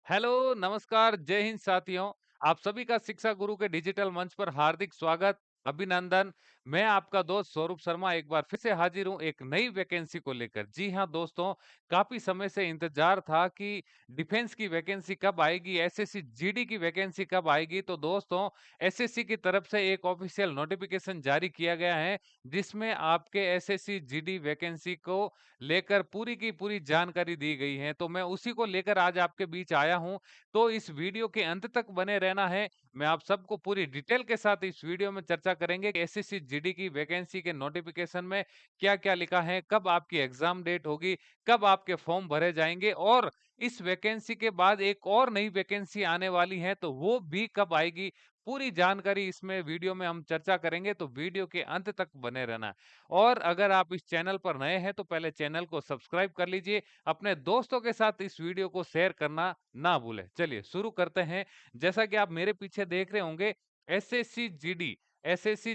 Hello, नमस्कार, जय हिंद साथियों। आप सभी का शिक्षा गुरु के डिजिटल मंच पर हार्दिक स्वागत, अभिनंदन। मैं आपका दोस्त स्वरूप शर्मा एक बार फिर से हाजिर हूँ एक नई वैकेंसी को लेकर। जी हाँ दोस्तों, काफ़ी समय से इंतज़ार था कि डिफेंस की वैकेंसी कब आएगी, एसएससी जीडी की वैकेंसी कब आएगी। तो दोस्तों, एसएससी की तरफ से एक ऑफिशियल नोटिफ़िकेशन जारी किया गया है, जिसमें आपके एसएससी जीडी वैकेंसी को लेकर पूरी की पूरी जानकारी दी गई है। तो मैं उसी को लेकर आज आपके बीच आया हूँ। तो इस वीडियो के अंत तक बने रहना है। मैं आप सबको पूरी डिटेल के साथ इस वीडियो में चर्चा करेंगे कि एसएससी जीडी की वैकेंसी के नोटिफिकेशन में क्या-क्या लिखा है, कब आपकी एग्जाम डेट होगी, कब आपके फॉर्म भरे जाएँगे और इस वैकेंसी के बाद एक और नई वैकेंसी आने वाली है, तो वो भी कब आएगी। पूरी जानकारी इसमें वीडियो में हम चर्चा करेंगे, तो वीडियो के अंत तक बने रहना। और अगर आप इस चैनल पर नए हैं तो पहले चैनल को सब्सक्राइब कर लीजिए। अपने दोस्तों के साथ इस वीडियो को शेयर करना ना भूलें। चलिए शुरू करते हैं। जैसा कि आप मेरे पीछे देख रहे होंगे, एसएससी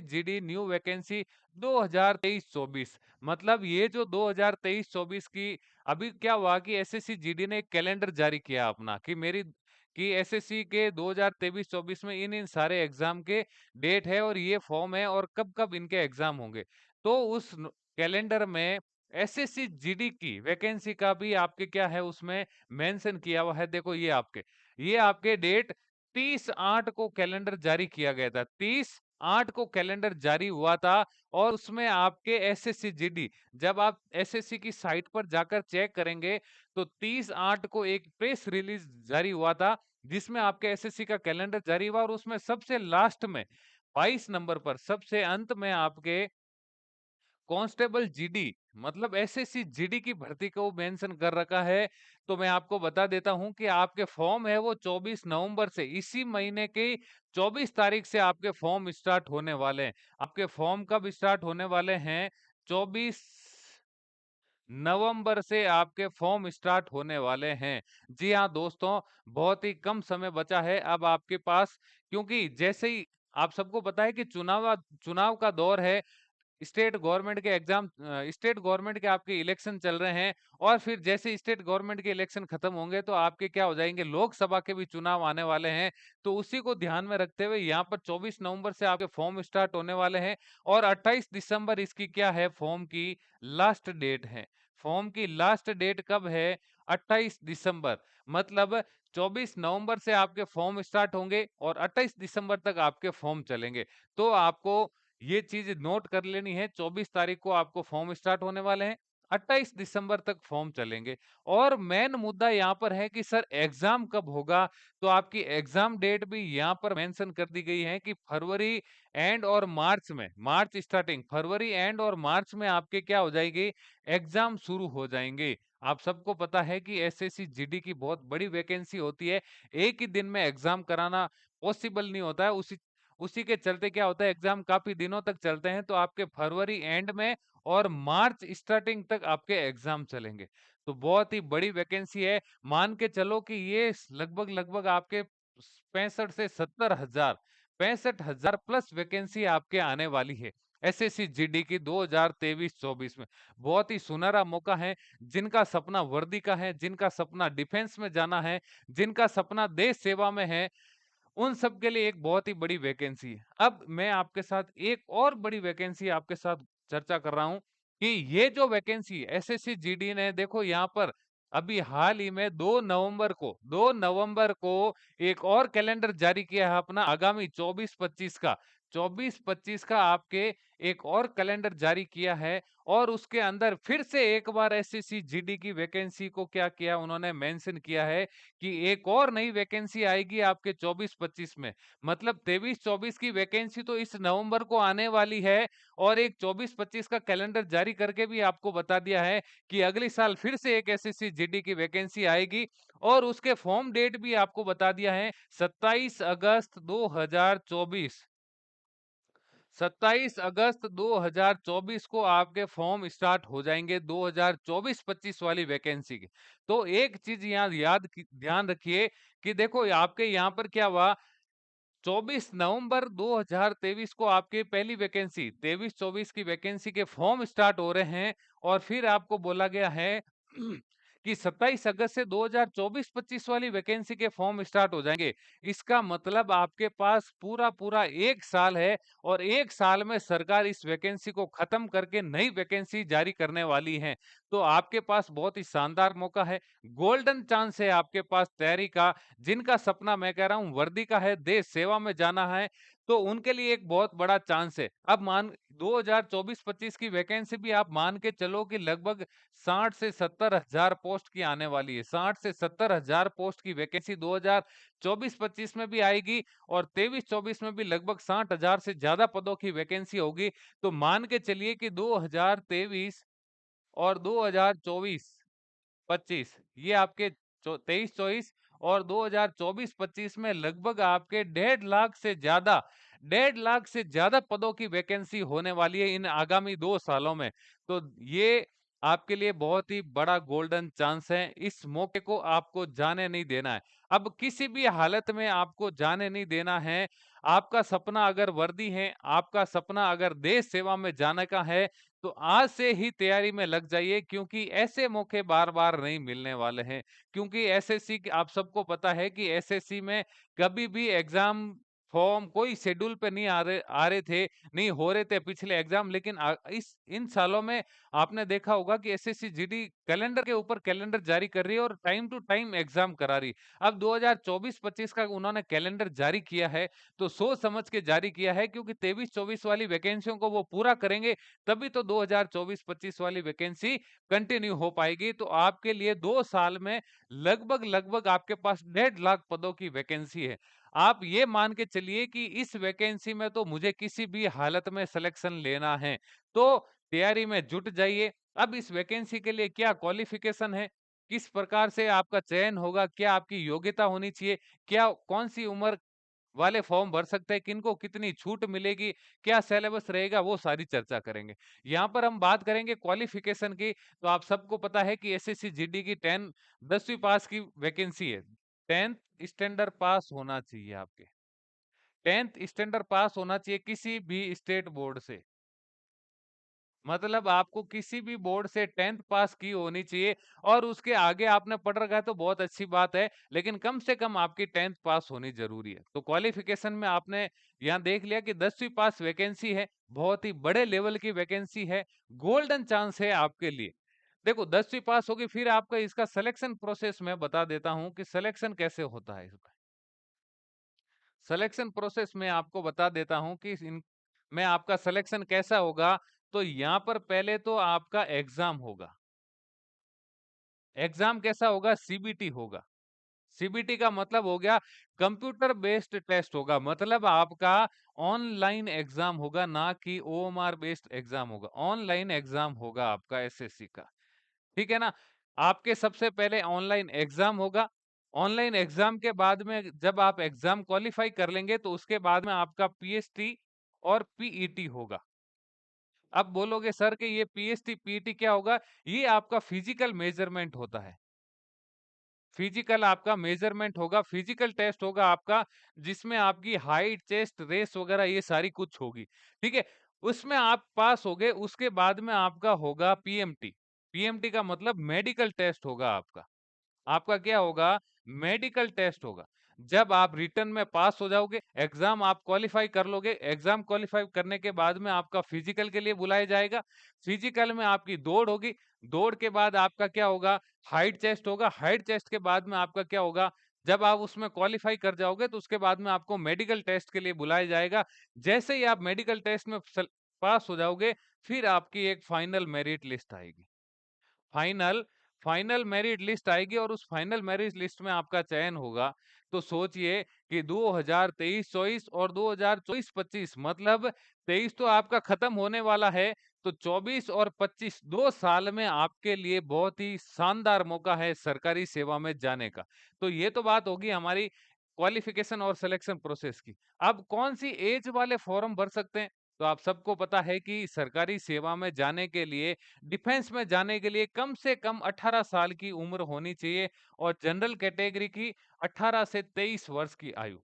जीडी न्यू वैकेंसी 2023-24। मतलब ये जो 2023-24 की अभी क्या हुआ कि एसएससी जीडी ने एक कैलेंडर जारी किया अपना कि एसएससी के 2023-24 में इन सारे एग्जाम के डेट है और ये फॉर्म है और कब-कब इनके एग्जाम होंगे। तो उस कैलेंडर में एसएससी जीडी की वैकेंसी का भी आपके क्या है उसमें मेंशन किया हुआ है। देखो ये आपके डेट 30/8 को कैलेंडर जारी किया गया था। 30/8 को कैलेंडर जारी हुआ था और उसमें आपके एसएससी जीडी जब आप एसएससी की साइट पर जाकर चेक करेंगे तो 30/8 को एक प्रेस रिलीज जारी हुआ था, जिसमें आपके एसएससी का कैलेंडर जारी हुआ और उसमें सबसे लास्ट में 22 नंबर पर सबसे अंत में आपके कांस्टेबल जीडी मतलब एसएससी जीडी की भर्ती को मेंशन कर रखा है। तो मैं आपको बता देता हूं कि आपके फॉर्म है वो 24 नवंबर से इसी महीने की 24 तारीख से आपके फॉर्म स्टार्ट होने वाले हैं। आपके फॉर्म कब स्टार्ट होने वाले हैं? 24 नवंबर से आपके फॉर्म स्टार्ट होने वाले हैं। जी हाँ दोस्तों, बहुत ही कम समय बचा है अब आपके पास, क्योंकि जैसे ही आप सबको पता है कि चुनाव का दौर है। स्टेट गवर्नमेंट के आपके इलेक्शन चल रहे हैं और फिर जैसे स्टेट गवर्नमेंट के इलेक्शन खत्म होंगे तो आपके क्या हो जाएंगे, लोकसभा के भी चुनाव आने वाले हैं। तो उसी को ध्यान में रखते हुए यहाँ पर 24 नवंबर से आपके फॉर्म स्टार्ट होने वाले हैं और 28 दिसंबर इसकी क्या है, फॉर्म की लास्ट डेट है। फॉर्म की लास्ट डेट कब है? 28 दिसंबर। मतलब 24 नवंबर से आपके फॉर्म स्टार्ट होंगे और 28 दिसंबर तक आपके फॉर्म चलेंगे। तो आपको ये चीज़ नोट कर लेनी है। 24 तारीख को आपको फॉर्म स्टार्ट होने वाले हैं, 28 दिसंबर तक फॉर्म चलेंगे। और मेन मुद्दा यहाँ पर है कि सर एग्ज़ाम कब होगा? तो आपकी एग्ज़ाम डेट भी यहाँ पर मेंशन कर दी गई है कि फरवरी एंड और मार्च में, मार्च स्टार्टिंग फरवरी एंड और मार्च में आपके क्या हो जाएगी, एग्ज़ाम शुरू हो जाएँगे। आप सबको पता है कि एसएससी जीडी की बहुत बड़ी वैकेंसी होती है। एक ही दिन में एग्ज़ाम कराना पॉसिबल नहीं होता है। उसी उसी के चलते क्या होता है, एग्जाम काफी दिनों तक चलते हैं, तो आपके फरवरी एंड में और मार्च स्टार्टिंग तक आपके एग्जाम चलेंगे। तो बहुत ही बड़ी वैकेंसी है। मान के चलो कि ये लगभग लगभग आपके 65 से 70 हजार, 65 हजार प्लस वैकेंसी आपके आने वाली है एसएससी जीडी की 2023-24 में। बहुत ही सुनहरा मौका है। जिनका सपना वर्दी का है, जिनका सपना डिफेंस में जाना है, जिनका सपना देश सेवा में है, उन सब के लिए एक बहुत ही बड़ी वैकेंसी है। अब मैं आपके साथ एक और बड़ी वैकेंसी आपके साथ चर्चा कर रहा हूँ कि ये जो वैकेंसी है एसएससी जीडी ने, देखो यहाँ पर अभी हाल ही में 2 नवंबर को एक और कैलेंडर जारी किया है अपना आगामी 24-25 का। 24-25 का आपके एक और कैलेंडर जारी किया है और उसके अंदर फिर से एक बार एसएससी जीडी की वैकेंसी को क्या किया, उन्होंने मेंशन किया है कि एक और नई वैकेंसी आएगी आपके 24-25 में। मतलब 23-24 की वैकेंसी तो इस नवंबर को आने वाली है और एक 24-25 का कैलेंडर जारी करके भी आपको बता दिया है कि अगले साल फिर से एक एसएससी जीडी की वैकेंसी आएगी और उसके फॉर्म डेट भी आपको बता दिया है 27 अगस्त 2024। 27 अगस्त 2024 को आपके फॉर्म स्टार्ट हो जाएंगे 2024-25 वाली वैकेंसी के। तो एक चीज यहाँ ध्यान रखिए कि देखो आपके यहाँ पर क्या हुआ, 24 नवंबर 2023 को आपकी पहली वैकेंसी 23-24 की वैकेंसी के फॉर्म स्टार्ट हो रहे हैं और फिर आपको बोला गया है कि 27 अगस्त से 2024-25 वाली वैकेंसी के फॉर्म स्टार्ट हो जाएंगे। इसका मतलब आपके पास पूरा 1 साल है और 1 साल में सरकार इस वैकेंसी को खत्म करके नई वैकेंसी जारी करने वाली है। तो आपके पास बहुत ही शानदार मौका है, गोल्डन चांस है आपके पास तैयारी का। जिनका सपना मैं कह रहा हूँ वर्दी का है, देश सेवा में जाना है, तो उनके लिए एक बहुत बड़ा चांस है। अब मान 2024-25 की वैकेंसी भी आप मान के चलो कि लगभग 60 से 70 हजार पोस्ट की आने वाली है। 60 से 70 हजार पोस्ट की वैकेंसी 2024-25 में भी आएगी और 23-24 में भी लगभग 60 हजार से ज्यादा पदों की वैकेंसी होगी। तो मान के चलिए कि 2023 और 2024-25 ये आपके 23-24 और 2024-25 में लगभग आपके 1.5 लाख से ज्यादा पदों की वैकेंसी होने वाली है इन आगामी 2 सालों में। तो ये आपके लिए बहुत ही बड़ा गोल्डन चांस है। इस मौके को आपको जाने नहीं देना है। अब किसी भी हालत में आपको जाने नहीं देना है। आपका सपना अगर वर्दी है, आपका सपना अगर देश सेवा में जाने का है, तो आज से ही तैयारी में लग जाइए, क्योंकि ऐसे मौके बार-बार नहीं मिलने वाले हैं। क्योंकि एसएससी आप सबको पता है कि एसएससी में कभी भी एग्ज़ाम फॉर्म कोई शेड्यूल पे नहीं आ रहे थे, नहीं हो रहे थे पिछले एग्ज़ाम, लेकिन इस इन सालों में आपने देखा होगा कि एसएससी जीडी कैलेंडर के ऊपर कैलेंडर जारी कर रही है और टाइम टू टाइम एग्ज़ाम करा रही है। अब 2024-25 का उन्होंने कैलेंडर जारी किया है, तो सोच समझ के जारी किया है, क्योंकि 23-24 वाली वैकेंसियों को वो पूरा करेंगे, तभी तो 2024-25 वाली वैकेंसी कंटिन्यू हो पाएगी। तो आपके लिए 2 साल में लगभग आपके पास 1.5 लाख पदों की वैकेंसी है। आप ये मान के चलिए कि इस वैकेंसी में तो मुझे किसी भी हालत में सिलेक्शन लेना है, तो तैयारी में जुट जाइए। अब इस वैकेंसी के लिए क्या क्वालिफिकेशन है, किस प्रकार से आपका चयन होगा, क्या आपकी योग्यता होनी चाहिए, क्या कौन-सी उम्र वाले फॉर्म भर सकते हैं, किनको कितनी छूट मिलेगी, क्या सिलेबस रहेगा, वो सारी चर्चा करेंगे। यहाँ पर हम बात करेंगे क्वालिफिकेशन की, तो आप सबको पता है कि एसएससी जीडी की 10वीं पास की वैकेंसी है। 10th स्टैंडर्ड पास होना चाहिए आपके। 10th स्टैंडर्ड पास होना चाहिए किसी भी स्टेट बोर्ड से। मतलब आपको किसी भी बोर्ड से 10th पास की होनी चाहिए और उसके आगे आपने पढ़ रखा है तो बहुत अच्छी बात है, लेकिन कम से कम आपकी 10th पास होनी जरूरी है। तो क्वालिफिकेशन में आपने यहाँ देख लिया कि 10वीं पास वैकेंसी है, बहुत ही बड़े लेवल की वैकेंसी है, गोल्डन चांस है आपके लिए। देखो 10वीं पास होगी, फिर आपका इसका सिलेक्शन प्रोसेस मैं बता देता हूँ कि सिलेक्शन कैसे होता है इसका। सिलेक्शन प्रोसेस में आपको बता देता हूँ कि इन में आपका सिलेक्शन कैसा होगा। तो यहाँ पर पहले तो आपका एग्जाम होगा। एग्जाम कैसा होगा? सीबीटी होगा। सीबीटी का मतलब हो गया कंप्यूटर बेस्ड टेस्ट होगा, मतलब आपका ऑनलाइन एग्जाम होगा, ना कि ओएमआर बेस्ड एग्जाम होगा। ऑनलाइन एग्जाम होगा आपका एसएससी का। ठीक है ना? आपके सबसे पहले ऑनलाइन एग्जाम होगा। ऑनलाइन एग्जाम के बाद में जब आप एग्जाम क्वालिफाई कर लेंगे, तो उसके बाद में आपका पीएसटी और पीईटी होगा। अब बोलोगे सर कि ये पीएसटी पीईटी क्या होगा? ये आपका फिजिकल मेजरमेंट होता है। फिजिकल आपका मेजरमेंट होगा, फिजिकल टेस्ट होगा आपका, जिसमें आपकी हाइट, चेस्ट, रेस वगैरह ये सारी कुछ होगी। ठीक है? उसमें आप पास हो गए, उसके बाद में आपका होगा पीएमटी। पीएमटी का मतलब मेडिकल टेस्ट होगा आपका। आपका क्या होगा? मेडिकल टेस्ट होगा। जब आप रिटन में पास हो जाओगे, एग्जाम आप क्वालिफाई कर लोगे, एग्जाम क्वालिफाई करने के बाद में आपका फिजिकल के लिए बुलाया जाएगा। फिजिकल में आपकी दौड़ होगी, दौड़ के बाद आपका क्या होगा? हाइट चेस्ट होगा, हाइट चेस्ट के बाद में आपका क्या होगा? जब आप उसमें क्वालिफाई कर जाओगे, तो उसके बाद में आपको मेडिकल टेस्ट के लिए बुलाया जाएगा। जैसे ही आप मेडिकल टेस्ट में पास हो जाओगे, फिर आपकी एक फाइनल मेरिट लिस्ट आएगी। फाइनल फाइनल मेरिट लिस्ट आएगी और उस फाइनल मेरिट लिस्ट में आपका चयन होगा। तो सोचिए कि 2023-24 और 2024-25, मतलब 23 तो आपका खत्म होने वाला है, तो 24 और 25 2 साल में आपके लिए बहुत ही शानदार मौका है सरकारी सेवा में जाने का। तो ये तो बात होगी हमारी क्वालिफिकेशन और सिलेक्शन प्रोसेस की। अब कौन सी एज वाले फॉर्म भर सकते हैं? तो आप सबको पता है कि सरकारी सेवा में जाने के लिए, डिफेंस में जाने के लिए कम से कम 18 साल की उम्र होनी चाहिए और जनरल कैटेगरी की 18 से 23 वर्ष की आयु।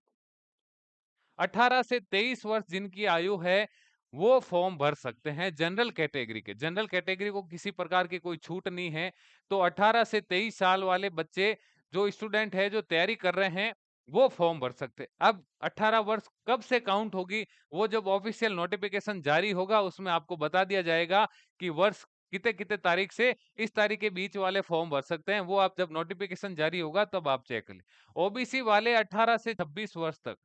18 से 23 वर्ष जिनकी आयु है, वो फॉर्म भर सकते हैं जनरल कैटेगरी के। जनरल कैटेगरी को किसी प्रकार की कोई छूट नहीं है। तो 18 से 23 साल वाले बच्चे जो स्टूडेंट है, जो तैयारी कर रहे हैं, वो फॉर्म भर सकते हैं। अब 18 वर्ष कब से काउंट होगी, वो जब ऑफिशियल नोटिफिकेशन जारी होगा उसमें आपको बता दिया जाएगा कि वर्ष कितने-कितने तारीख से इस तारीख के बीच वाले फॉर्म भर सकते हैं। वो आप जब नोटिफिकेशन जारी होगा तब आप चेक कर लें। ओबीसी वाले 18 से 26 वर्ष तक,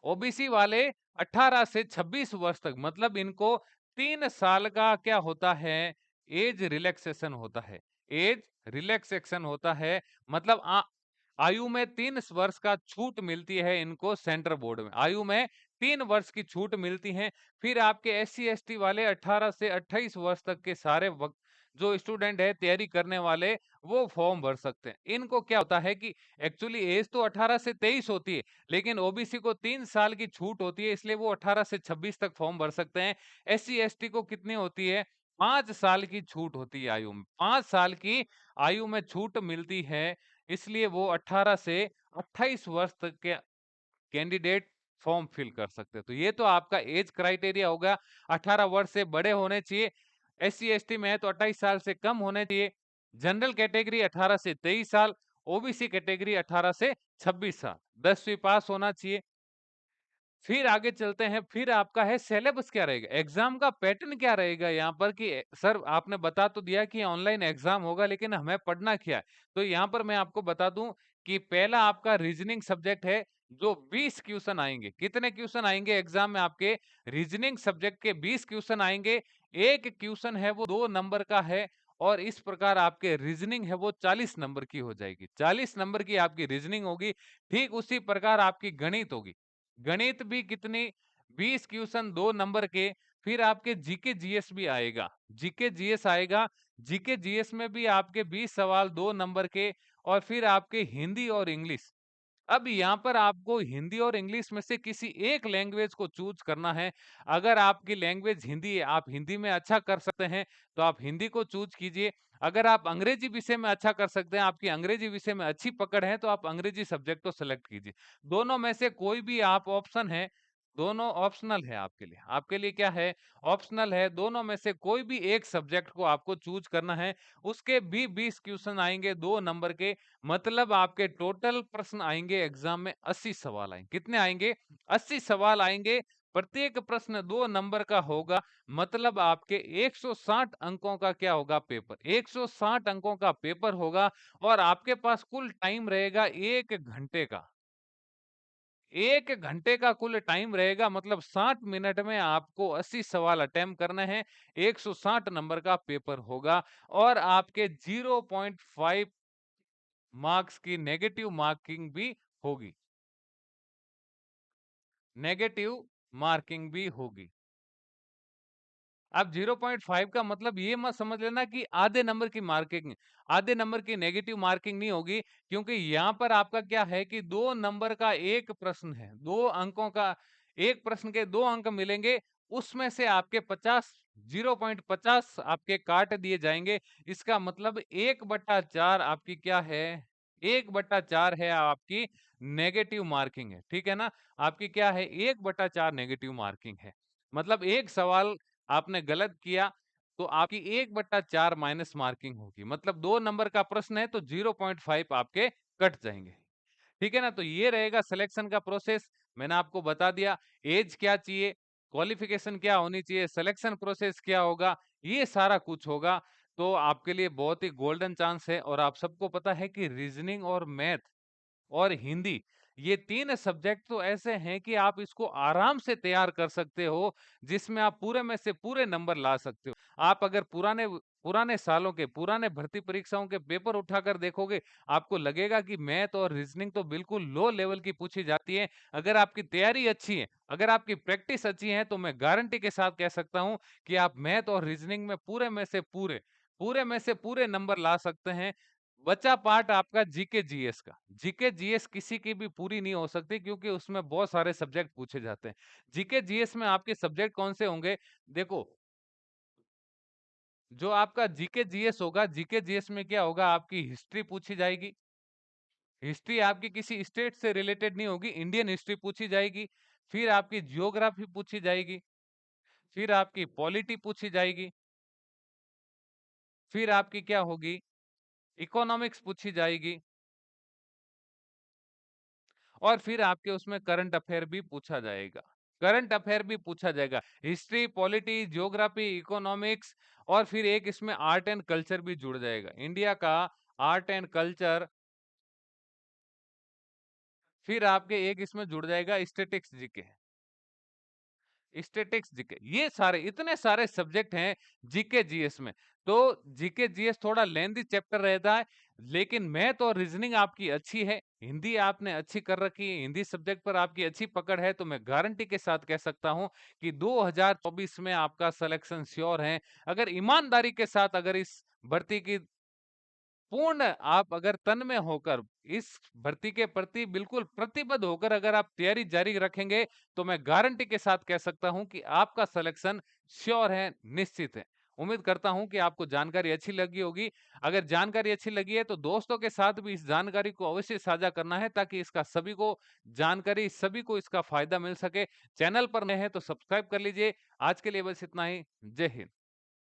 ओबीसी वाले 18 से 26 वर्ष तक, मतलब इनको 3 साल का क्या होता है, एज रिलैक्सेशन होता है। एज रिलैक्सेशन होता है, मतलब आयु में 3 वर्ष का छूट मिलती है इनको सेंट्रल बोर्ड में। आयु में 3 वर्ष की छूट मिलती है। फिर आपके एससी एसटी वाले 18 से 28 वर्ष तक के सारे जो स्टूडेंट है तैयारी करने वाले, वो फॉर्म भर सकते हैं। इनको क्या होता है कि एक्चुअली एज तो 18 से 23 होती है, लेकिन ओबीसी को 3 साल की छूट होती है, इसलिए वो 18 से 26 तक फॉर्म भर सकते हैं। एससी एसटी को कितनी होती है? 5 साल की छूट होती है आयु में। 5 साल की आयु में छूट मिलती है, इसलिए वो 18 से 28 वर्ष तक के कैंडिडेट फॉर्म फिल कर सकते हैं। तो ये तो आपका एज क्राइटेरिया होगा, 18 वर्ष से बड़े होने चाहिए। एससी एसटी में है तो 28 साल से कम होने चाहिए। जनरल कैटेगरी 18 से 23 साल, ओबीसी कैटेगरी 18 से 26 साल, 10वीं पास होना चाहिए। फिर आगे चलते हैं, फिर आपका है सिलेबस क्या रहेगा, एग्जाम का पैटर्न क्या रहेगा यहाँ पर कि सर आपने बता तो दिया कि ऑनलाइन एग्जाम होगा, लेकिन हमें पढ़ना क्या है। तो यहाँ पर मैं आपको बता दूं कि पहला आपका रीजनिंग सब्जेक्ट है, जो 20 क्वेश्चन आएंगे। कितने क्वेश्चन आएंगे एग्जाम में आपके? रीजनिंग सब्जेक्ट के 20 क्वेश्चन आएंगे। एक क्वेश्चन है वो 2 नंबर का है, और इस प्रकार आपके रीजनिंग है वो 40 नंबर की हो जाएगी। 40 नंबर की आपकी रीजनिंग होगी। ठीक उसी प्रकार आपकी गणित होगी। गणित भी कितनी? 20 क्वेश्चन 2 नंबर के। फिर आपके जीके जीएस भी आएगा, जीके जीएस आएगा। जीके जीएस में भी आपके 20 सवाल 2 नंबर के। और फिर आपके हिंदी और इंग्लिश। अब यहाँ पर आपको हिंदी और इंग्लिश में से किसी एक लैंग्वेज को चूज करना है। अगर आपकी लैंग्वेज हिंदी है, आप हिंदी में अच्छा कर सकते हैं, तो आप हिंदी को चूज कीजिए। अगर आप अंग्रेजी विषय में अच्छा कर सकते हैं, आपकी अंग्रेजी विषय में अच्छी पकड़ है, तो आप अंग्रेजी सब्जेक्ट को सिलेक्ट कीजिए। दोनों में से कोई भी आप ऑप्शन है, दोनों ऑप्शनल है आपके लिए। आपके लिए क्या है? ऑप्शनल है। दोनों में से कोई भी एक सब्जेक्ट को आपको चूज करना है। उसके भी 20 क्वेश्चन आएंगे 2 नंबर के। मतलब आपके टोटल प्रश्न आएंगे एग्जाम में 80 सवाल आएंगे। कितने आएंगे? 80 सवाल आएंगे। प्रत्येक प्रश्न 2 नंबर का होगा। मतलब आपके 160 अंकों का क्या होगा? पेपर। 160 अंकों का पेपर होगा। और आपके पास कुल टाइम रहेगा 1 घंटे का। 1 घंटे का कुल टाइम रहेगा, मतलब 60 मिनट में आपको 80 सवाल अटेम्प्ट करने हैं। 160 नंबर का पेपर होगा। और आपके 0.5 मार्क्स की नेगेटिव मार्किंग भी होगी। नेगेटिव मार्किंग भी होगी। अब 0.5 का मतलब ये मत समझ लेना कि आधे नंबर की मार्किंग, आधे नंबर की नेगेटिव मार्किंग नहीं होगी। क्योंकि यहाँ पर आपका क्या है कि 2 नंबर का एक प्रश्न है, 2 अंकों का। एक प्रश्न के 2 अंक मिलेंगे, उसमें से आपके 50, 0.50 आपके काट दिए जाएंगे। इसका मतलब 1/4 आपकी क्या है? 1/4 है आपकी नेगेटिव मार्किंग है। ठीक है ना? आपकी क्या है? 1/4 नेगेटिव मार्किंग है। मतलब एक सवाल आपने गलत किया, तो आपकी 1/4 माइनस मार्किंग होगी। मतलब 2 नंबर का प्रश्न है तो 0.5 आपके कट जाएंगे। ठीक है ना? तो ये रहेगा सिलेक्शन का प्रोसेस। मैंने आपको बता दिया एज क्या चाहिए, क्वालिफिकेशन क्या होनी चाहिए, सिलेक्शन प्रोसेस क्या होगा, ये सारा कुछ होगा। तो आपके लिए बहुत ही गोल्डन चांस है। और आप सबको पता है कि रीजनिंग और मैथ और हिंदी, ये 3 सब्जेक्ट तो ऐसे हैं कि आप इसको आराम से तैयार कर सकते हो, जिसमें आप पूरे में से पूरे नंबर ला सकते हो। आप अगर पुराने पुराने सालों के, पुराने भर्ती परीक्षाओं के पेपर उठाकर देखोगे, आपको लगेगा कि मैथ और रीजनिंग तो बिल्कुल लो लेवल की पूछी जाती है। अगर आपकी तैयारी अच्छी है, अगर आपकी प्रैक्टिस अच्छी है, तो मैं गारंटी के साथ कह सकता हूँ कि आप मैथ और रीजनिंग में पूरे में से पूरे नंबर ला सकते हैं। बचा पार्ट आपका जीके जीएस का। जीके जीएस किसी की भी पूरी नहीं हो सकती, क्योंकि उसमें बहुत सारे सब्जेक्ट पूछे जाते हैं। जीके जीएस में आपके सब्जेक्ट कौन से होंगे? देखो, जो आपका जीके जीएस होगा, जीके जीएस में क्या होगा? आपकी हिस्ट्री पूछी जाएगी। हिस्ट्री आपकी किसी स्टेट से रिलेटेड नहीं होगी, इंडियन हिस्ट्री पूछी जाएगी। फिर आपकी जियोग्राफी पूछी जाएगी, फिर आपकी पॉलिटी पूछी जाएगी, फिर आपकी क्या होगी, इकोनॉमिक्स पूछी जाएगी और फिर आपके उसमें करंट अफेयर भी पूछा जाएगा। करंट अफेयर भी पूछा जाएगा। हिस्ट्री, पॉलिटी, ज्योग्राफी, इकोनॉमिक्स और फिर एक इसमें आर्ट एंड कल्चर भी जुड़ जाएगा। इंडिया का आर्ट एंड कल्चर, फिर आपके एक इसमें जुड़ जाएगा स्टैटिस्टिक्स जीके। स्टैटिस्टिक्स जीके, ये सारे इतने सारे सब्जेक्ट हैं जीके जीएस में। तो जीके जीएस थोड़ा लेंथी चैप्टर रहता है, लेकिन मैं तो रीजनिंग आपकी अच्छी है, हिंदी आपने अच्छी कर रखी है, हिंदी सब्जेक्ट पर आपकी अच्छी पकड़ है, तो मैं गारंटी के साथ कह सकता हूं कि 2024 में आपका सिलेक्शन श्योर है। अगर ईमानदारी के साथ अगर इस भर्ती की पूर्ण आप अगर तन में होकर इस भर्ती के प्रति बिल्कुल प्रतिबद्ध होकर अगर आप तैयारी जारी रखेंगे, तो मैं गारंटी के साथ कह सकता हूं कि आपका सिलेक्शन श्योर है, निश्चित है। उम्मीद करता हूं कि आपको जानकारी अच्छी लगी होगी। अगर जानकारी अच्छी लगी है तो दोस्तों के साथ भी इस जानकारी को अवश्य साझा करना है, ताकि इसका सभी को जानकारी, सभी को इसका फायदा मिल सके। चैनल पर नए हैं तो सब्सक्राइब कर लीजिए। आज के लिए बस इतना ही। जय हिंद।